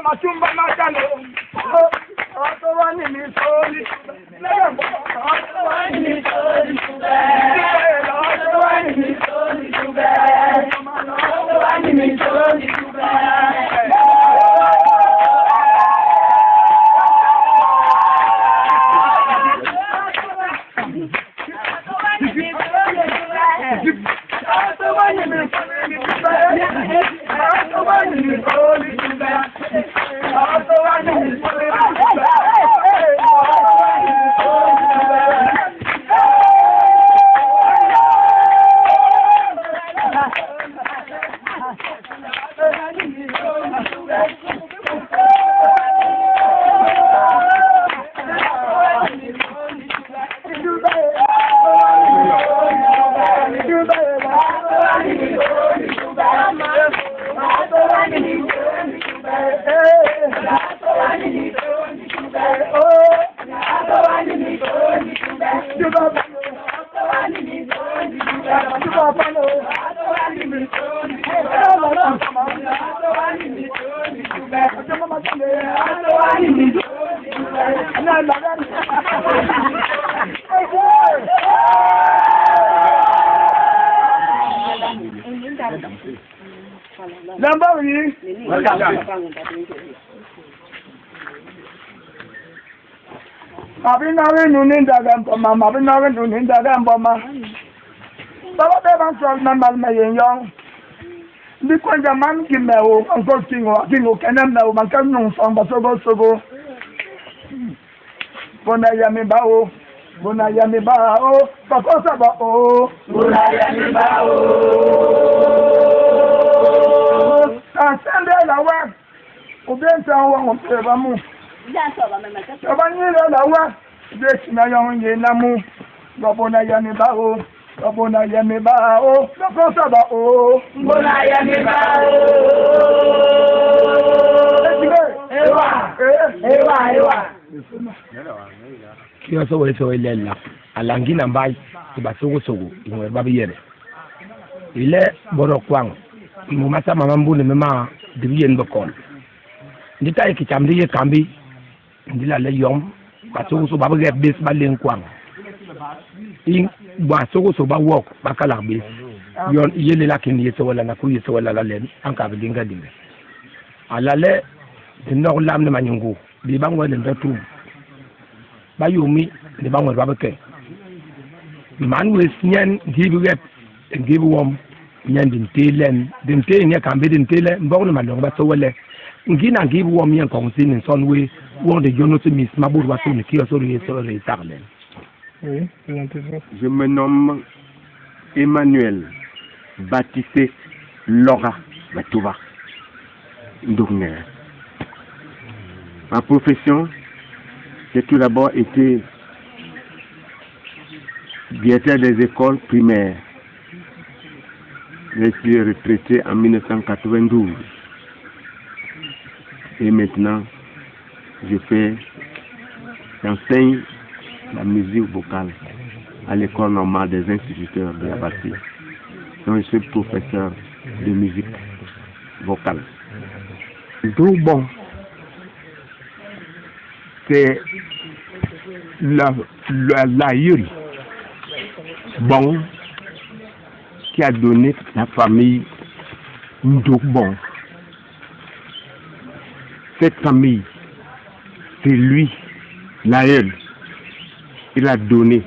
machumba machalo. Otowani mi soli. Otowani mi soli. Otowani mi soli. Otowani mi soli. Mabinawe nuninda gamboma, mabinawe nuninda gamboma. Baba beba sol mamal mayeng. Di kwanja man kimeo, anko kingo kenem na man kan nung song basogo. Bona yami bao, pakosa bao. Bona yami bao. Asende la wa. Ubenta wa mpeba mu. Abanyira la wa. Desi na yonye namu. Bona yami bao. Bona yami bao. Pakosa bao. Bona yami bao. Ewa. Kiyo so ilela alangina mbai ibasogo ingwe babiyere ile boro kwang mumasa mama mbune mema dibiyen bokon ndita ikichamdi ye kambi ndila le yom basogo so babuge bes balen kwang in basogo so ba wok bakala bes yon yele lakini yeso wala na ku yeso wala la len anka bidinga dimbe alale dinno lamne manyungu bi bangwa le ndotum bayumi de bangwa babake man we snyen gibi web gibi wom nyen din telen din te ne kambe din tele mbogno malong ba sowele ngina gibi wom yen ko sin son we won de jonoto mis mabur wa sun ki so re tarlen. Oui, présentez-vous. Je me nomme Emmanuel Baptiste Laura Batouba Ndougner. Ma profession, j'ai tout d'abord été directeur des écoles primaires. Je suis retraité en 1992. Et maintenant, j'enseigne la musique vocale à l'école normale des instituteurs de la Bastille. Donc je suis professeur de musique vocale. Tout bon. C'est l'aïeul bon qui a donné la famille Ndoubon. Cette famille, c'est lui, l'aïeul. Il a donné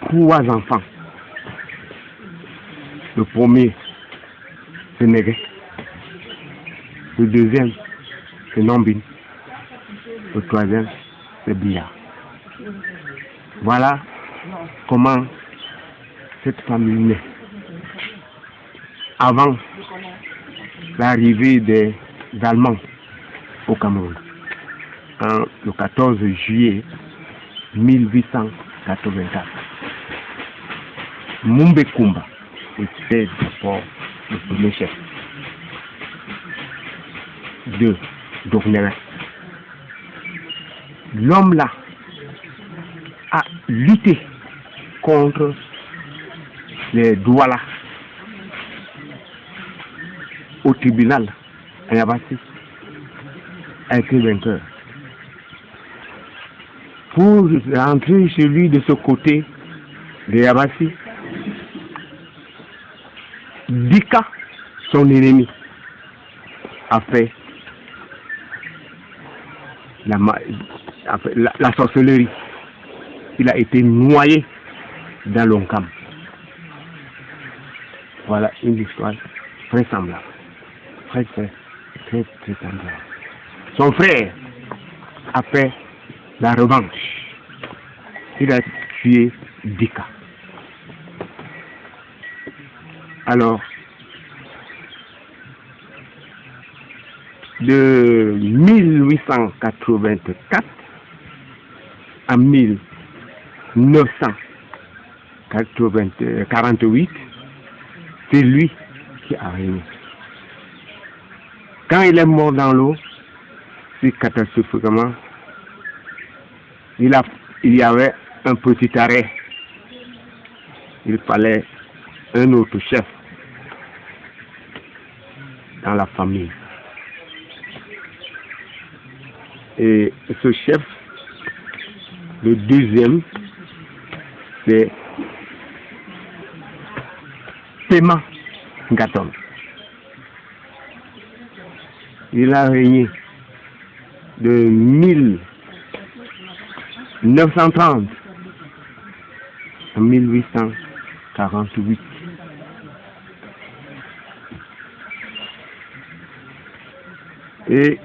3 enfants. Le premier, c'est Négué. Le deuxième, c'est Nambine. Le troisième, c'est Bia. Voilà comment cette famille naît. Avant l'arrivée des Allemands au Cameroun, le 14 juillet 1884, Mumbe Kumba était d'abord le premier chef de Dognera. L'homme là a lutté contre les Douala au tribunal à Yabassi. a été vainqueur. Pour rentrer chez lui de ce côté de Yabassi, Dika, son ennemi, a fait la sorcellerie. Il a été noyé dans l'Onkam. Voilà une histoire très semblable. Très semblable. Son frère a fait la revanche. Il a tué Dika. Alors, de 1884 à 1948, c'est lui qui a régné. Quand il est mort dans l'eau, c'est catastrophiquement. Il y avait un petit arrêt. Il fallait un autre chef dans la famille. Et ce chef, le deuxième, c'est Pema Ngaton. Il a régné de 1930 à 1848. Et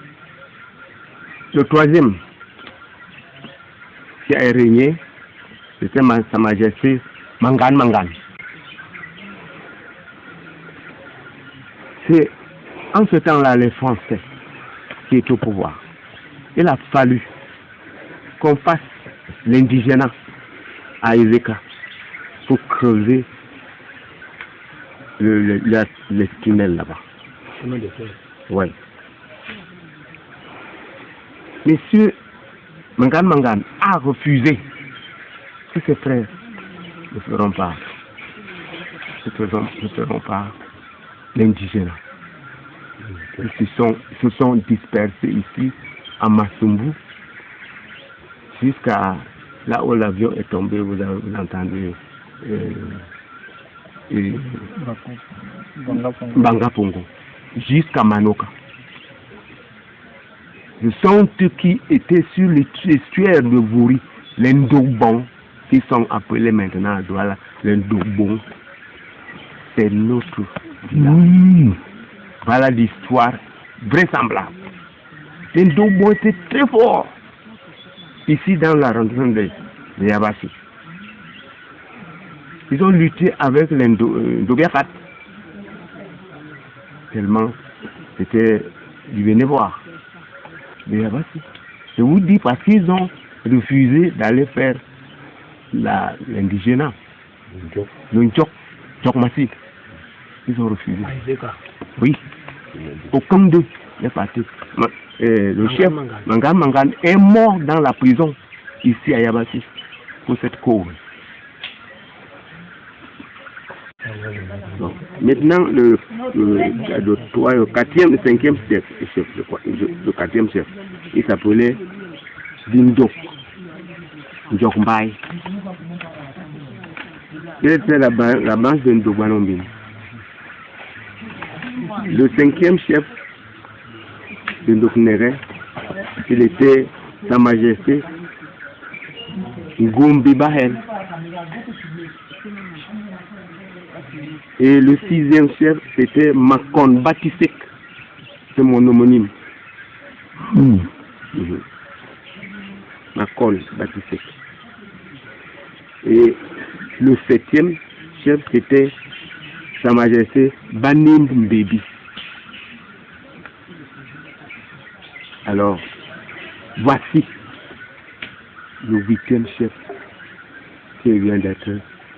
le troisième qui a régné, c'était Sa Majesté Mangan. C'est en ce temps-là les Français qui étaient au pouvoir. Il a fallu qu'on fasse l'indigénat à Ezeka pour creuser les tunnels là-bas. Oui. Monsieur Mangan a refusé que ses frères ne feront pas l'indigénat. Ils se sont dispersés ici à Massumbu jusqu'à là où l'avion est tombé, vous entendez Bangapongo, jusqu'à Manoka. Ce sont ceux qui étaient sur les estuaires de Vouri, les Ndobon, qui sont appelés maintenant voilà, les Ndobon. C'est notre village. Voilà l'histoire vraisemblable. Les Ndobon étaient très forts ici dans l'arrondissement de Yabassi. Ils ont lutté avec les Ndobiafat. Tellement c'était du bénévoir de Yabassi. Je vous dis parce qu'ils ont refusé d'aller faire l'indigénat. Le Ndjok Massif. Ils ont refusé. Oui. Aucun d'eux n'est parti. Le chef Mangan est mort dans la prison ici à Yabassi pour cette cause. Bon. Maintenant, le 4e, le 5e chef, le 4e chef, il s'appelait Dindok Ndjokmbaye. Il était la branche de Ndogwanombine. Le 5e chef de Ndoknere, il était Sa Majesté Ngombi Bahel. Et le 6e chef, c'était Makon Batisek. C'est mon homonyme. Makon Batisek. Et le 7e chef, c'était Sa Majesté Banim Mbébi. Alors, voici le 8e chef qui vient d'être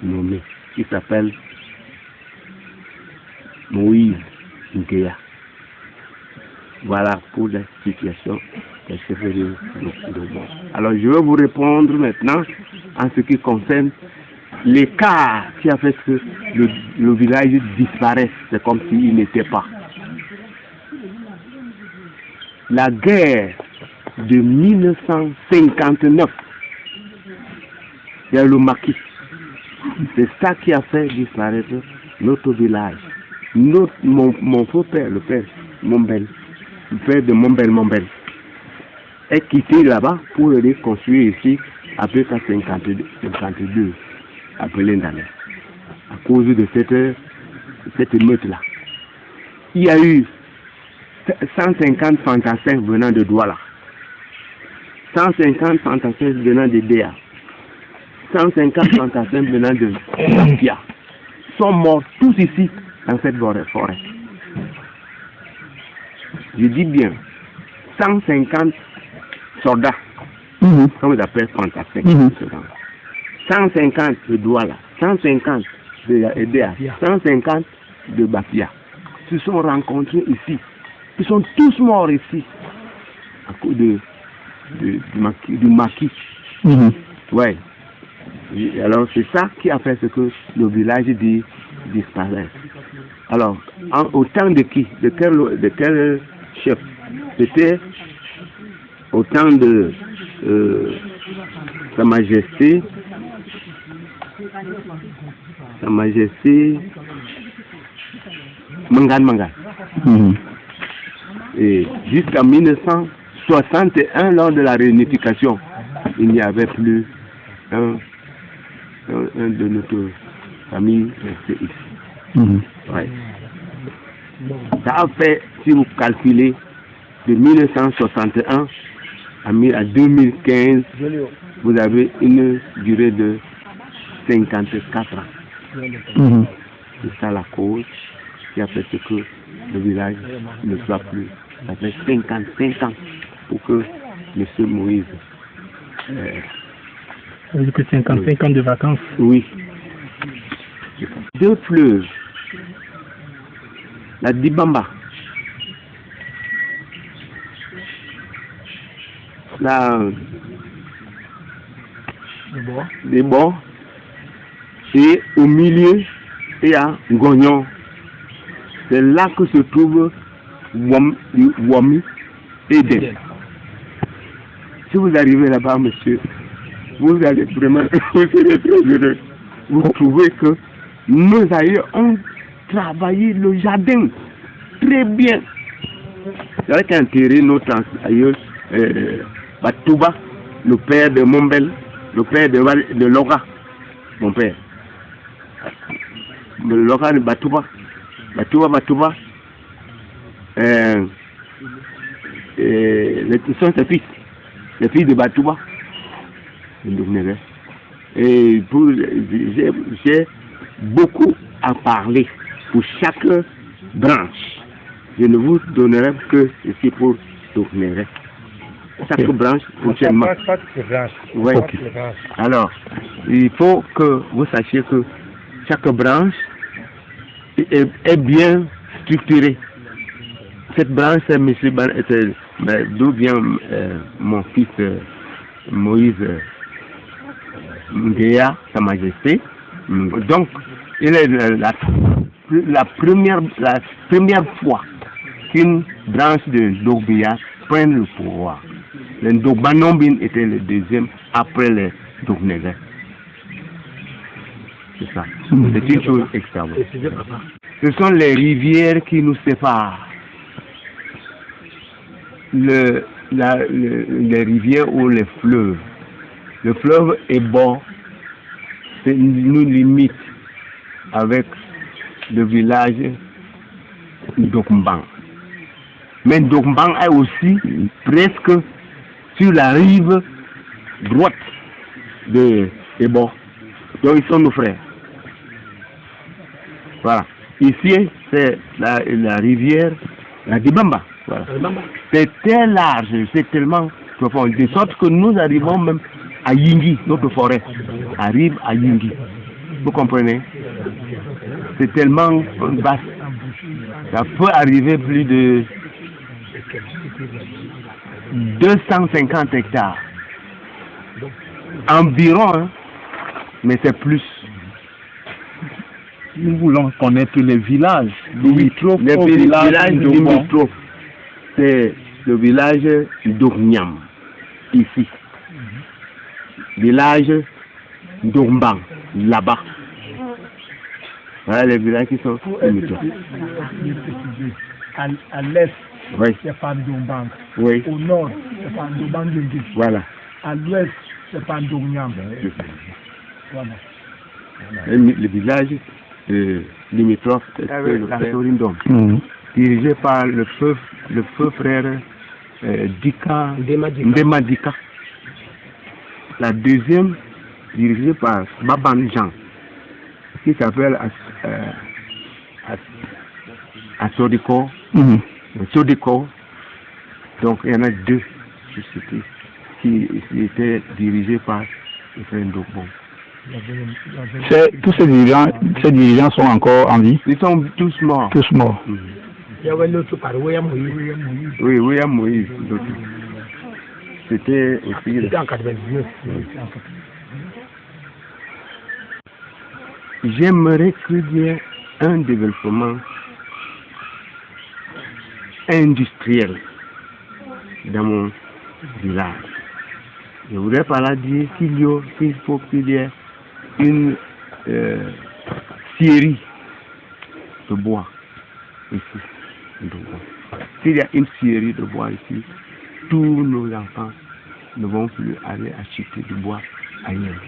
nommé, qui s'appelle Moïse Nkeya. Voilà pour la situation des chefs de bon. Alors je vais vous répondre maintenant en ce qui concerne l'écart qui a fait que le village disparaisse. C'est comme s'il n'était pas. la guerre de 1959. Il y a le maquis. C'est ça qui a fait disparaître notre village. Mon beau-père, le père Mombel, le père de Mombel, est quitté là-bas pour aller construire ici après 1952, après l'Indalais, à cause de cette émeute-là. Il y a eu 150 fantassins venant de Douala, 150 fantassins venant de Déa, 150 fantassins venant de Zambia sont morts tous ici dans cette forêt. Je dis bien 150 soldats, comme ils appellent fantassins. 150 de Douala, 150 de Déa, 150 de Bafia se sont rencontrés ici. Ils sont tous morts ici à cause du maquis. Ouais. Et alors c'est ça qui a fait ce que le village disparaît. Alors, au temps de qui? De quel chef? C'était au temps de Sa Majesté Mangan. Et jusqu'à 1961, lors de la réunification, il n'y avait plus un de notre famille resté ici. Ouais. Ça a fait, si vous calculez, de 1961 à 2015, vous avez une durée de 54 ans. C'est ça la cause qui a fait ce que le village ne soit plus. Ça fait 55 ans pour que M. Moïse... Ça veut dire que 55 ans de vacances. Oui. 2 fleuves. La Dibamba. Des bords. Et au milieu, il y a Gognon. C'est là que se trouve Wami Eden. Si vous arrivez là-bas, monsieur, vous allez vraiment vous serez très heureux. Vous trouvez que nos aïeux ont travaillé le jardin très bien. J'avais enterré notre aïeux Batouba, le père de Mombel, le père de Lora, mon père. Le Lora de Batouba. Ils sont ses fils, les fils de Batouba. Et j'ai beaucoup à parler pour chaque branche. Je ne vous donnerai que ceci pour tourner. Chaque branche prochainement. Ouais. Okay. Alors, il faut que vous sachiez que chaque branche est bien structurée. Cette branche, c'est d'où vient mon fils Moïse Ngea, Sa Majesté. Donc, il est la première fois qu'une branche de Dogbia prend le pouvoir. Le Dogbanobin était le deuxième après les Dognègres. C'est ça. C'est une chose extraordinaire. Ce sont les rivières qui nous séparent. Les rivières ou les fleuves. Le fleuve est bon, nous limite avec le village d'Okmbang. Mais Dokmbang est aussi presque sur la rive droite de Ebo. Donc ils sont nos frères. Voilà. Ici, c'est la rivière, la Dibamba. Voilà. C'est très large, c'est tellement profond. De sorte que nous arrivons même à Yingi, notre forêt arrive à Yingi. Vous comprenez? C'est tellement vaste. Ça peut arriver plus de 250 hectares. Environ, hein, mais c'est plus. Nous voulons connaître les villages limitrophes. Les villages limitrophes. C'est le village d'Ourniam, ici. Village d'Ourbang, là-bas. Voilà les villages qui sont limitrophes. À l'est, Oui, c'est Pandoumbang. oui, Au nord, c'est Pandoumbang. voilà. À l'ouest, c'est Pandoumbang. Voilà. Le village limitrophe, c'est la Sorindom, dirigé par le feu frère Dika, Ndema Dika. La deuxième, dirigée par Baban Jean, qui s'appelle Sodiko. Sodiko. Donc il y en a deux sociétés qui étaient dirigées par le frère Ndokbon. Tous ces dirigeants sont encore en vie? Ils sont tous morts. Tous morts. Il y avait l'autre par William Moïse. Oui, William Moïse. C'était aussi. C'était en 99. J'aimerais qu'il y ait un développement industriel dans mon village. Je voudrais par là dire qu'il faut qu'il y ait une scierie de bois ici. S'il y a une scierie de bois ici, tous nos enfants ne vont plus aller acheter du bois ailleurs.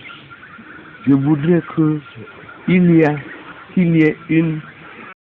Je voudrais qu'il y ait une